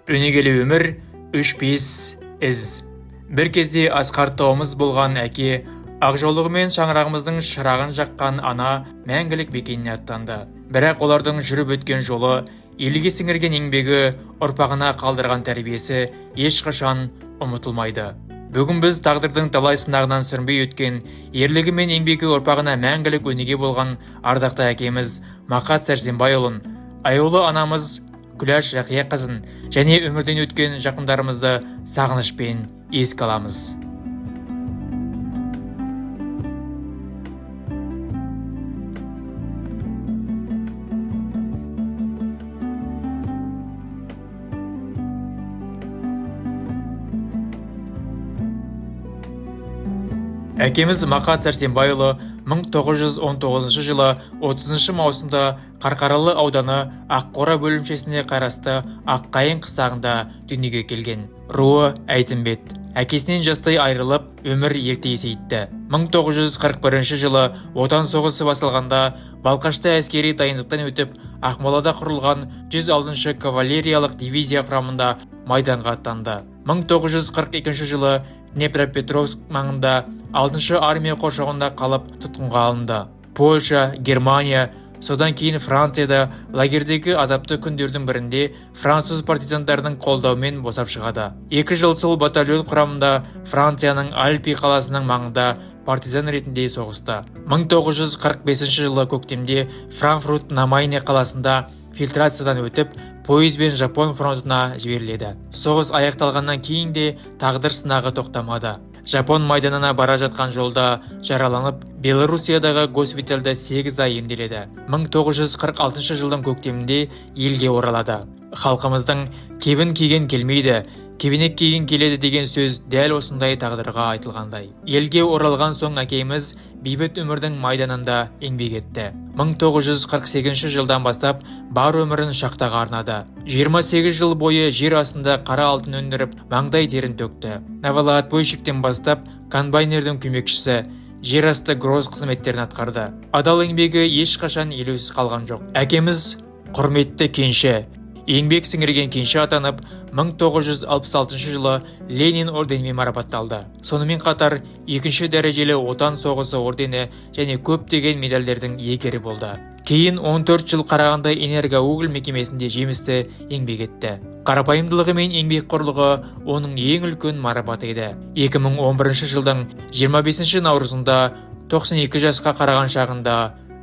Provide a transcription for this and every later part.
Өнегелі өмір, 3-5 із. Бір кезде асқар тауымыз болған әке, ақжаулығымен шаңырағымыздың шырағын жаққан ана мәңгілік мекеніне аттанды. Бірақ олардың жүріп өткен жолы, елге сіңірген еңбегі, ұрпағына қалдырған тәрбиесі ешқашан ұмытылмайды. Бүгін біз тағдырдың талай сынағынан сүрінбей өткен, ерлігі мен еңбегі ұрпағына мәңгілік өнеге болған ардақты әкеміз Мақат Сәрсенбайұлын, аяулы анамыз Күләш Жақия қызын және өмірден өткен жақындарымызды сағынышпен еске аламыз. Әкеміз Мақат Сәрсенбайұлы 1919 жылы 30 маусымда Қарқаралы ауданы Аққора бөлімшесіне қарасты Аққайың қыстағында дүниеге келген. Руы Әйтімбет. Әкесінен жастай айырылып, өмір ерте есейтті. 1941 жылы отан соғысы басталғанда Балқашта әскери дайындықтан өтіп, Ақмолада құрылған 106-шы кавалериялық дивизия құрамында майданға аттанды. 1942 жылы Днепропетровск маңында 6-шы армия қоршауында қалып тұтқынға алынды. Польша, Германия, содан кейін Францияда лагердегі азапты күндердің бірінде француз партизандарының қолдауымен босап шығады. 2 жыл сол батальон құрамында Францияның Альпи қаласының маңында партизан ретінде соғысты. 1945 жылы көктемде Франкфурт на Майне қаласында фильтрациядан өтіп, пойызбен Жапон фронтына жіберіледі. Соғыс аяқталғаннан кейін де тағдыр сынағы тоқтамады. Жапон майданына бара жатқан жолда жараланып, Белоруссиядағы госпитальда 8 ай емделеді. 1946 жылдың көктемінде елге оралады. Халқымыздың кебін киген келмейді, кебенек киген келеді деген сөз дәл осындай тағдырға айтылғандай. Елге оралған соң әкеміз бейбіт өмірдің майданында еңбек етті. 1948 жылдан бастап бар өмірін шахтаға арнады. 28 жыл бойы жер астында қара алтын өндіріп, маңдай терін төкті. Навалоотбойщиктен бастап комбайнердің көмекшісі, жер асты гроз қызметтерін атқарды. Адал еңбегі ешқашан елеусіз қалған жоқ. Әкеміз құрметті кенші, еңбек сіңірген кенші атанып, 1966 жылы Ленин орденімен марапатталды. Сонымен қатар 2-ші дәрежелі отан соғысы ордені және көптеген медальдердің иегері болды. Кейін 14 жыл Қарағанды энергоугіл мекемесінде жемісті еңбек етті. Қарапайымдылығы мен еңбекқорлығы оның ең үлкен марапаты еді. 2011 жылдың 25 наурызында 92 жасқа қараған шағында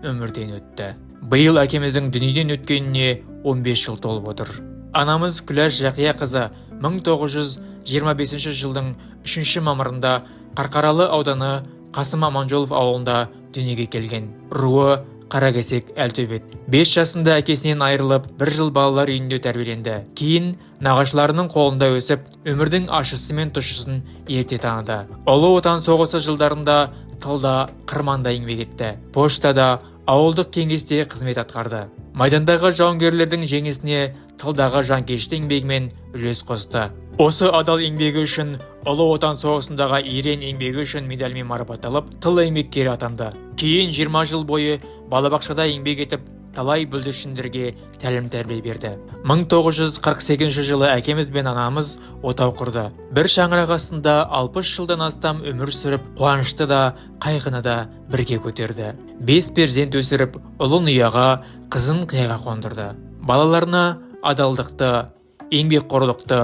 өмірден өтті. Биыл әкеміздің дүниеден өткеніне 15 жыл толып отыр. Анамыз Күләш Жақия қызы 1925 жылдың 3 мамырында Қарқаралы ауданы Қасым Аманжолов ауылында дүниеге келген. Руы Қаракесек Әлтөбет. 5 жасында әкесінен айырылып, 1 жыл балалар үйінде тәрбиеленді. Кейін нағашыларының қолында өсіп, өмірдің ащысы мен тұщысын ерте таныды. Ұлы отан соғысы жылдарында тылда, қырманда еңбек етті. Поштада, ауылдық кеңесте қызмет атқарды. Майдандағы жауынгерлердің жеңісіне тылдағы жанкешті еңбегімен үлес қосты. Осы адал еңбегі үшін Ұлы отан соғысындағы ерен еңбегі үшін медальмен марапатталып, тыл еңбеккері атанды. Кейін 20 жыл бойы балабақшада еңбек етіп, талай бүлдіршіндерге тәлім-тәрбие берді. 1948 жылы әкеміз бен анамыз отау құрды. Бір шаңырақ астында 60 жылдан астам өмір сүріп, қуанышты да, қайғыны да бірге көтерді. 5 перзент өсіріп, ұлын ұяға, қызын қияға қондырды. Балаларына адалдықты, еңбекқорлықты,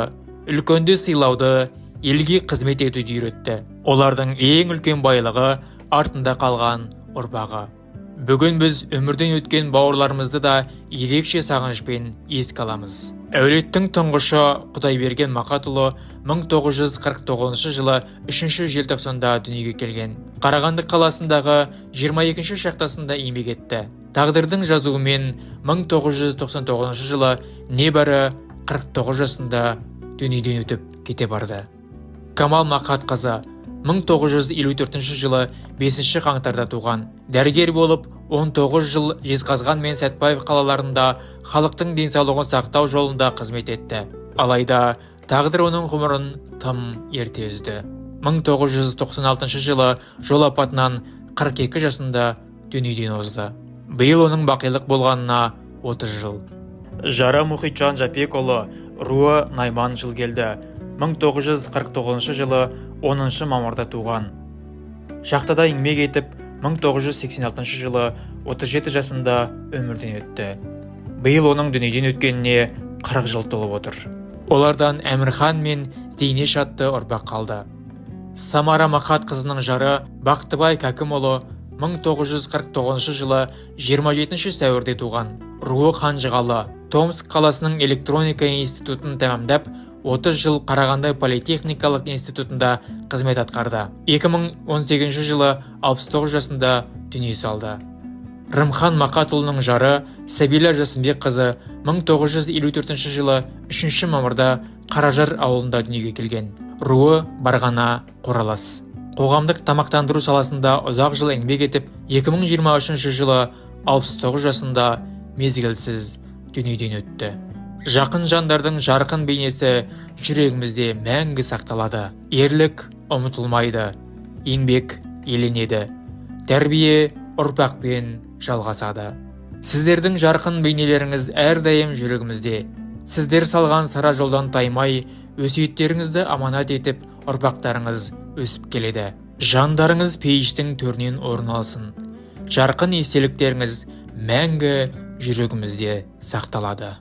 үлкенді сыйлауды, елге қызмет етуді үйретті. Олардың ең үлкен байлығы артында қалған ұрпағы. Бүгін біз өмірден өткен бауырларымызды да ерекше сағынышпен еске аламыз. Әулеттің тұңғышы Құдайберген Мақатұлы 1949 жылы 3 желтоқсанда дүниеге келген. Қарағанды қаласындағы 22 шахтасында еңбек етті. Тағдырдың жазуымен 1999 жылы небәрі 49 жасында дүниеден өтіп кете барды. Камал Мақат қызы 1954 жылы 5 қаңтарда туған. Дәрігер болып 19 жыл Жезқазған мен Сәтпаев қалаларында халықтың денсаулығын сақтау жолында қызмет етті. Алайда тағдыр оның ғұмырын тым ерте үзді. 1996 жылы жол апатынан 42 жасында дүниеден озды. Биыл оның бақилық болғанына 30 жыл. Жара Мұхитжан Жапекұлы руы Найман Жылгелді 1949 жылы 10 мамырда туған. Шахтада еңбек етіп, 1986 жылы 37 жасында өмірден өтті. Биыл оның дүниеден өткеніне 40 жыл толып отыр. Олардан Әмірхан мен Зейнеш атты ұрпақ қалды. Самара Мақат қызының жары Бақтыбай Кәкімұлы 1949 жылы 27 сәуірде туған. Руы Қанжығалы. Томск қаласының электроника институтын тәмамдап, 30 жыл Қарағанды политехникалық институтында қызмет атқарды. 2018 жылы 69 жасында дүние салды. Рымхан Мақатұлының жары Сәбила Жасымбек қызы 1954 жылы 3 мамырда Қаражар ауылында дүниеге келген. Руы Барғана Қоралас. Қоғамдық тамақтандыру саласында ұзақ жыл еңбек етіп, 2023 жылы 69 жасында мезгілсіз дүниеден өтті. Жақын жандардың жарқын бейнесі жүрегімізде мәңгі сақталады. Ерлік ұмытылмайды, еңбек еленеді, тәрбие ұрпақпен жалғасады. Сіздердің жарқын бейнелеріңіз әрдайым жүрегімізде. Сіздер салған сара жолдан таймай, өсиеттеріңізді аманат етіп, ұрпақтарыңыз өсіп келеді. Жандарыңыз пейіштің төрінен орын алсын. Жарқын естеліктеріңіз мәңгі жүрегімізде сақталады.